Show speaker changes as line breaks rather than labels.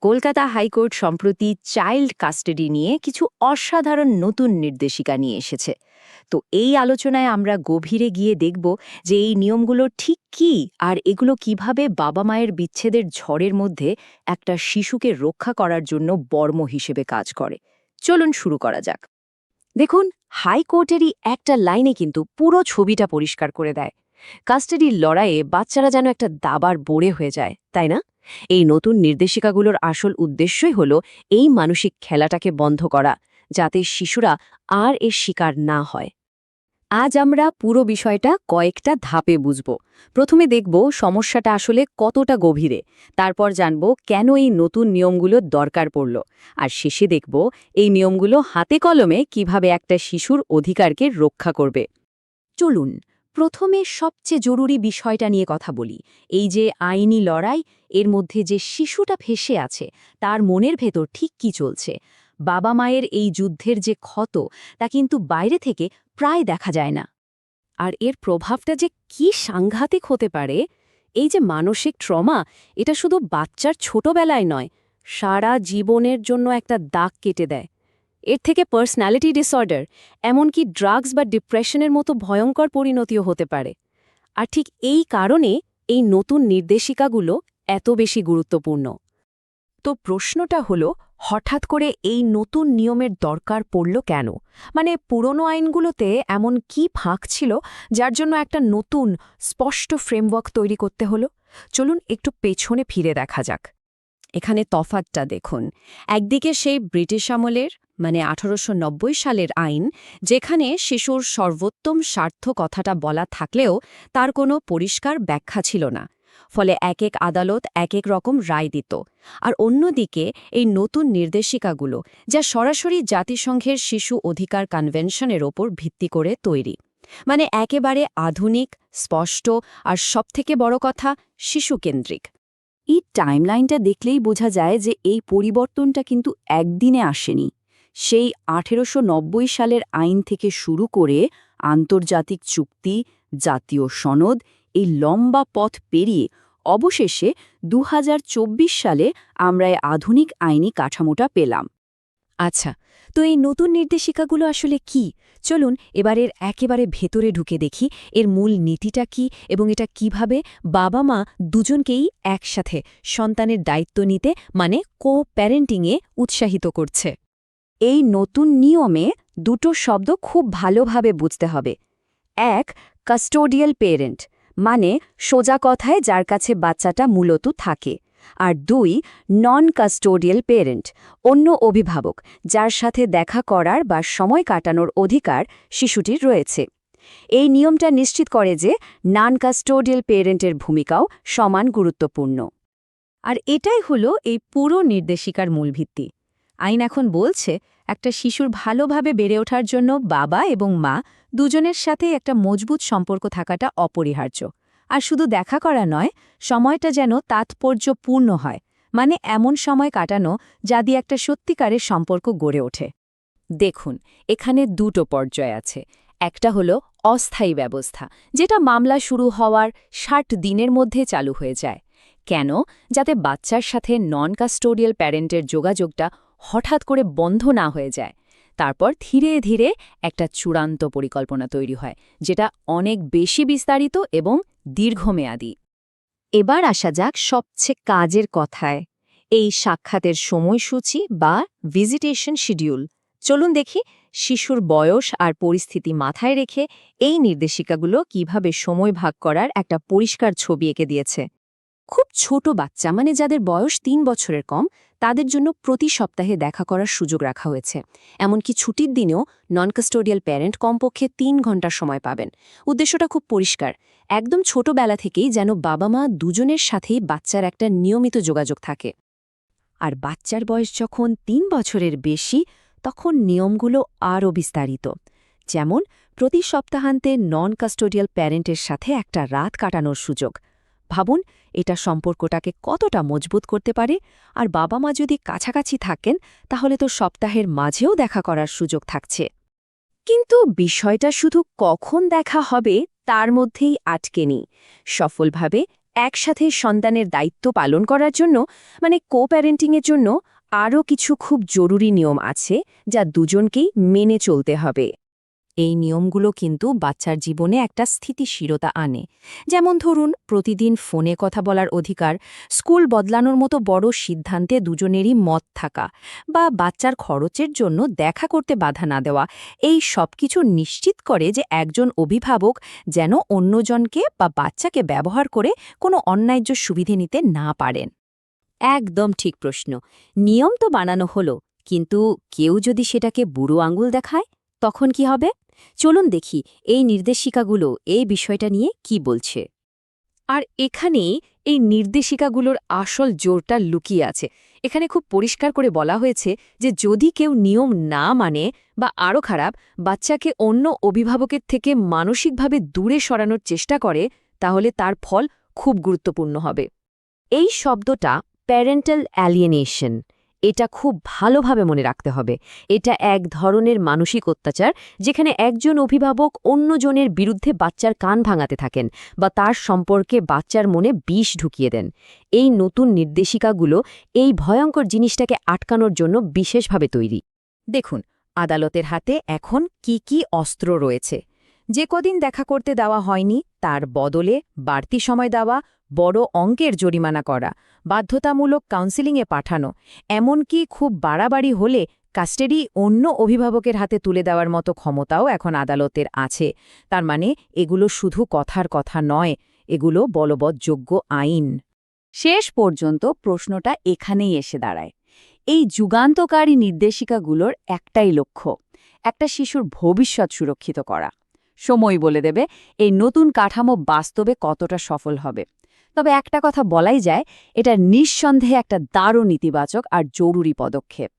Kolkata high court সম্প্রতি child custody নিয়ে কিছু অসাধারণ নতুন নির্দেশিকা নিয়ে এসেছে। তো এই আলোচনায় আমরা গভীরে গিয়ে দেখব যে এই নিয়মগুলো ঠিক কী আর এগুলো কিভাবে বাবা মায়ের বিচ্ছেদের ঝড়ের মধ্যে একটা শিশুকে রক্ষা করার জন্য বর্ম হিসেবে কাজ করে। চলুন শুরু করা যাক।
দেখুন, হাইকোর্টেরই একটা লাইনে কিন্তু পুরো ছবিটা পরিষ্কার করে দেয়। কাস্টাডির লড়াইয়ে বাচ্চারা যেন একটা দাবার বোড়ে হয়ে যায়, তাই না? এই নতুন নির্দেশিকাগুলোর আসল উদ্দেশ্যই হলো এই মানসিক খেলাটাকে বন্ধ করা, যাতে শিশুরা আর এর শিকার না হয়।
আজ আমরা পুরো বিষয়টা কয়েকটা ধাপে বুঝব। প্রথমে দেখব সমস্যাটা আসলে কতটা গভীরে, তারপর জানব কেন এই নতুন নিয়মগুলো দরকার পড়ল, আর শেষে দেখব এই নিয়মগুলো হাতে কলমে কিভাবে একটা শিশুর অধিকারকে রক্ষা করবে। চলুন প্রথমে সবচেয়ে জরুরি বিষয়টা নিয়ে কথা বলি। এই যে আইনি লড়াই, এর মধ্যে যে শিশুটা ফেঁসে আছে তার মনের ভেতর ঠিক কি চলছে। বাবা মায়ের এই যুদ্ধের যে ক্ষত, তা কিন্তু বাইরে থেকে প্রায় দেখা যায় না।
আর এর প্রভাবটা যে কি সাংঘাতিক হতে পারে, এই যে মানসিক ট্রমা, এটা শুধু বাচ্চার ছোটবেলায় নয়, সারা জীবনের জন্য একটা দাগ কেটে দেয়। এর থেকে পার্সোনালিটি ডিসঅর্ডার, এমনকি ড্রাগস বা ডিপ্রেশনের মতো ভয়ঙ্কর পরিণতিও হতে পারে। আর ঠিক এই কারণে এই নতুন নির্দেশিকাগুলো এত বেশি গুরুত্বপূর্ণ।
তো প্রশ্নটা হলো, হঠাৎ করে এই নতুন নিয়মের দরকার পড়ল কেন? মানে পুরনো আইনগুলোতে এমন কি ফাঁক ছিল যার জন্য একটা নতুন স্পষ্ট ফ্রেমওয়ার্ক তৈরি করতে হলো? চলুন একটু পেছনে ফিরে দেখা যাক।
এখানে তফাৎটা দেখুন। একদিকে সেই ব্রিটিশ আমলের মানে 1890 সালের আইন, যেখানে শিশুর সর্বোত্তম স্বার্থ কথাটা বলা থাকলেও তার কোনো পরিষ্কার ব্যাখ্যা ছিল না, ফলে এক এক আদালত এক এক রকম রায় দিত। আর অন্যদিকে এই নতুন নির্দেশিকাগুলো, যা সরাসরি জাতিসংঘের শিশু অধিকার কনভেনশনের ওপর ভিত্তি করে তৈরি, মানে একেবারে আধুনিক, স্পষ্ট আর সবথেকে বড় কথা শিশুকেন্দ্রিক।
এই টাইমলাইনটা দেখলেই বোঝা যায় যে এই পরিবর্তনটা কিন্তু একদিনে আসেনি। সেই 1890 সালের আইন থেকে শুরু করে আন্তর্জাতিক চুক্তি, জাতীয় সনদ, এই লম্বা পথ পেরিয়ে অবশেষে 2024 সালে আমরা এই আধুনিক আইনি কাঠামোটা পেলাম।
আচ্ছা, তো এই নতুন নির্দেশিকাগুলো আসলে কি? চলুন এবারের একেবারে ভেতরে ঢুকে দেখি এর মূল নীতিটা কি এবং এটা কিভাবে বাবা মা দুজনকেই একসাথে সন্তানের দায়িত্ব নিতে মানে কো-প্যারেন্টিংয়ে উৎসাহিত করছে।
এই নতুন নিয়মে দুটো শব্দ খুব ভালোভাবে বুঝতে হবে। এক, কাস্টোডিয়াল পেরেন্ট, মানে সোজা কথায় যার কাছে বাচ্চাটা মূলত থাকে। আর দুই, নন কাস্টোডিয়াল পেরেন্ট, অন্য অভিভাবক যার সাথে দেখা করার বা সময় কাটানোর অধিকার শিশুটির রয়েছে। এই নিয়মটা নিশ্চিত করে যে নন কাস্টোডিয়াল পেরেন্টের ভূমিকাও সমান গুরুত্বপূর্ণ।
আর এটাই হলো এই পুরো নির্দেশিকার মূল ভিত্তি। আইন এখন বলছে একটা শিশুর ভালোভাবে বেড়ে ওঠার জন্য বাবা এবং মা দুজনের সাথে একটা মজবুত সম্পর্ক থাকাটা অপরিহার্য। আর শুধু দেখা করা নয়, সময়টা যেন তাৎপর্যপূর্ণ হয়, মানে এমন সময় কাটানো যা দিয়ে একটা সত্যিকারের সম্পর্ক গড়ে ওঠে। দেখুন, এখানে দুটো পর্যায় আছে। একটা হলো অস্থায়ী ব্যবস্থা, যেটা মামলা শুরু হওয়ার 60 দিনের মধ্যে চালু হয়ে যায়। কেন? যাতে বাচ্চার সাথে নন কাস্টোডিয়াল প্যারেন্টের যোগাযোগটা হঠাৎ করে বন্ধ না হয়ে যায়। তারপর ধীরে ধীরে একটা চূড়ান্ত পরিকল্পনা তৈরি হয়, যেটা অনেক বেশি বিস্তারিত এবং দীর্ঘমেয়াদী। এবার আসা যাক সবচেয়ে কাজের কথায়, এই সাক্ষাতের সময়সূচি বা ভিজিটেশন শিডিউল। চলুন দেখি শিশুর বয়স আর পরিস্থিতি মাথায় রেখে এই নির্দেশিকাগুলো কিভাবে সময় ভাগ করার একটা পরিষ্কার ছবি এঁকে দিয়েছে। খুব ছোট বাচ্চা, মানে যাদের বয়স 3 বছরের কম, তাদের জন্য প্রতি সপ্তাহে দেখা করার সুযোগ রাখা হয়েছে। এমনকি ছুটির দিনেও নন কাস্টোডিয়াল প্যারেন্ট কমপক্ষে 3 ঘন্টার সময় পাবেন। উদ্দেশ্যটা খুব পরিষ্কার, একদম ছোটবেলা থেকেই যেন বাবা মা দুজনের সাথেই বাচ্চার একটা নিয়মিত যোগাযোগ থাকে। আর বাচ্চার বয়স যখন 3 বছরের বেশি, তখন নিয়মগুলো আরও বিস্তারিত। যেমন প্রতি সপ্তাহান্তে নন কাস্টোডিয়াল প্যারেন্টের সাথে একটা রাত কাটানোর সুযোগ। ভাবুন এটা সম্পর্কটাকে কতটা মজবুত করতে পারে। আর বাবা মা যদি কাছাকাছি থাকেন, তাহলে তো সপ্তাহের মাঝেও দেখা করার সুযোগ থাকছে। কিন্তু বিষয়টা শুধু কখন দেখা হবে তার মধ্যেই আটকে নেই। সফলভাবে
একসাথে সন্তানের দায়িত্ব পালন করার জন্য মানে কো প্যারেন্টিংয়ের জন্য আরও কিছু খুব জরুরি নিয়ম আছে যা দুজনকেই মেনে চলতে হবে।
এই নিয়মগুলো কিন্তু বাচ্চার জীবনে একটা স্থিতিশীলতা আনে। যেমন ধরুন, প্রতিদিন ফোনে কথা বলার অধিকার, স্কুল বদলানোর মতো বড় সিদ্ধান্তে দুজনেরই মত থাকা, বা বাচ্চার খরচের জন্য দেখা করতে বাধা না দেওয়া। এই সব কিছু নিশ্চিত করে যে একজন অভিভাবক যেন অন্যজনকে বা বাচ্চাকে ব্যবহার করে কোনো অন্যায্য সুবিধে নিতে না পারেন। একদম ঠিক প্রশ্ন। নিয়ম তো বানানো হলো, কিন্তু কেউ যদি সেটাকে বুড়ো আঙুল দেখায়, তখন কি হবে? চলুন দেখি এই নির্দেশিকাগুলো এই বিষয়টা নিয়ে কি বলছে।
আর এখানেই এই নির্দেশিকাগুলোর আসল জোরটা লুকিয়ে আছে। এখানে খুব পরিষ্কার করে বলা হয়েছে যে যদি কেউ নিয়ম না মানে বা আরও খারাপ, বাচ্চাকে অন্য অভিভাবকের থেকে মানসিকভাবে দূরে সরানোর চেষ্টা করে, তাহলে তার ফল খুব গুরুত্বপূর্ণ হবে।
এই শব্দটা প্যারেন্টাল অ্যালিয়েনেশন, এটা খুব ভালোভাবে মনে রাখতে হবে। এটা এক ধরনের মানসিক অত্যাচার যেখানে একজন অভিভাবক অন্যজনের বিরুদ্ধে বাচ্চার কান ভাঙাতে থাকেন বা তার সম্পর্কে বাচ্চার মনে বিষ ঢুকিয়ে দেন। এই নতুন নির্দেশিকাগুলো এই ভয়ঙ্কর জিনিসটাকে আটকানোর জন্য বিশেষভাবে তৈরি।
দেখুন, আদালতের হাতে এখন কি কি অস্ত্র রয়েছে। যে কদিন দেখা করতে দেওয়া হয়নি তার বদলে বাড়তি সময় দেওয়া, বড় অঙ্কের জরিমানা করা, বাধ্যতামূলক কাউন্সেলিংয়ে পাঠানো, এমনকি খুব বাড়াবাড়ি হলে কাস্টাডি অন্য অভিভাবকের হাতে তুলে দেওয়ার মতো ক্ষমতাও এখন আদালতের আছে। তার মানে এগুলো শুধু কথার কথা নয়, এগুলো বলবৎযোগ্য আইন।
শেষ পর্যন্ত প্রশ্নটা এখানেই এসে দাঁড়ায়। এই যুগান্তকারী নির্দেশিকাগুলোর একটাই লক্ষ্য, একটা শিশুর ভবিষ্যৎ সুরক্ষিত করা। সময় বলে দেবে এই নতুন কাঠামো বাস্তবে কতটা সফল হবে। তবে একটা কথা বলাই যায়, এটা নিঃসন্দেহে একটা দারুণ ইতিবাচক আর জরুরি পদক্ষেপ।